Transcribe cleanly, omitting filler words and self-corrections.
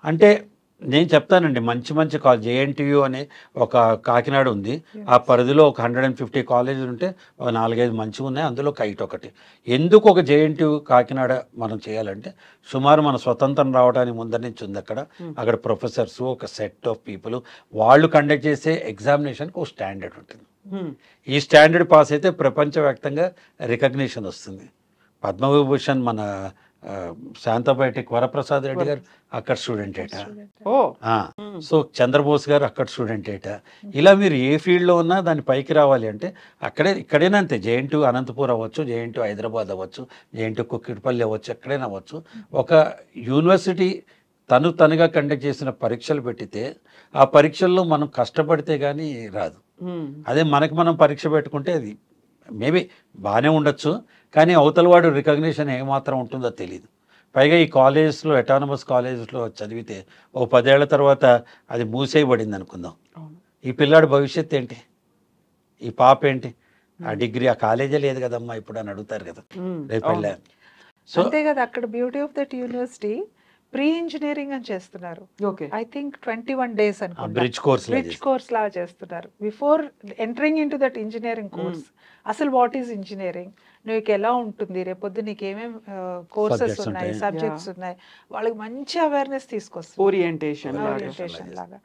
అంటే నేను చెప్తానండి, మంచి మంచి జేఎన్టీయూ అనే ఒక కాకినాడ ఉంది. ఆ పరిధిలో ఒక 150 కాలేజీలు ఉంటే ఒక 4-5 మంచిగా ఉన్నాయి, అందులో కైట్ ఒకటి. ఎందుకు ఒక జేఎన్టీయూ కాకినాడ మనం చేయాలంటే, సుమారు మన స్వతంత్రం రావడానికి ముందర నుంచి ఉంది అక్కడ. అక్కడ ప్రొఫెసర్స్, ఒక సెట్ ఆఫ్ పీపుల్, వాళ్ళు కండక్ట్ చేసే ఎగ్జామినేషన్కి ఒక స్టాండర్డ్ ఉంటుంది. ఈ స్టాండర్డ్ పాస్ అయితే ప్రపంచవ్యాప్తంగా రికగ్నిషన్ వస్తుంది. పద్మవిభూషణ్ మన శాంతబయటి వరప్రసాద్ రెడ్డి గారు అక్కడ స్టూడెంట్ ఏట. సో చంద్రబోస్ గారు అక్కడ స్టూడెంట్ ఏట. ఇలా మీరు ఏ ఫీల్డ్లో ఉన్నా దాని పైకి రావాలి అంటే ఇక్కడైనా అంతే. జేఎన్టీయూ అనంతపూర్ అవ్వచ్చు, జేఎన్టీయూ హైదరాబాద్ అవ్వచ్చు, జేఎన్టీయూ కుక్కిడిపల్లి అవ్వచ్చు, ఎక్కడైనా అవ్వచ్చు. ఒక యూనివర్సిటీ తనుగా కండక్ట్ చేసిన పరీక్షలు పెట్టితే ఆ పరీక్షల్లో మనం కష్టపడితే కానీ రాదు. అదే మనకి మనం పరీక్ష పెట్టుకుంటే అది మేబీ బాగానే ఉండొచ్చు, కానీ అవతల వాడు రికగ్నిషన్ ఏమాత్రం ఉంటుందో తెలియదు. పైగా ఈ కాలేజెస్లో, అటానమస్ కాలేజెస్లో చదివితే ఓ 10 ఏళ్ల తర్వాత అది మూసేయబడింది అనుకుందాం. ఈ పిల్లాడి భవిష్యత్తు ఏంటి, ఈ పాప ఏంటి, ఆ డిగ్రీ ఆ కాలేజే లేదు కదమ్మా ఇప్పుడు అని అడుగుతారు కదా రేపు వెళ్ళా. సో అంతే కదా, అక్కడ beauty of that university pre engineering అని చేస్తున్నారు. ఐ థింక్ 21 days అనుకుంటా బ్రిడ్జ్ కోర్స్ లాగా చేస్తున్నారు. Before entering in to that engineering course అసలు వాట్ ఈజ్ ఇంజనీరింగ్, నీకు ఎలా ఉంటుంది, రేపొద్దు నీకు ఏమేమి కోర్సెస్ ఉన్నాయి, సబ్జెక్ట్స్ ఉన్నాయి, వాళ్ళకి మంచి అవేర్నెస్ తీసుకొస్తారు, ఓరియంటేషన్ లాగా.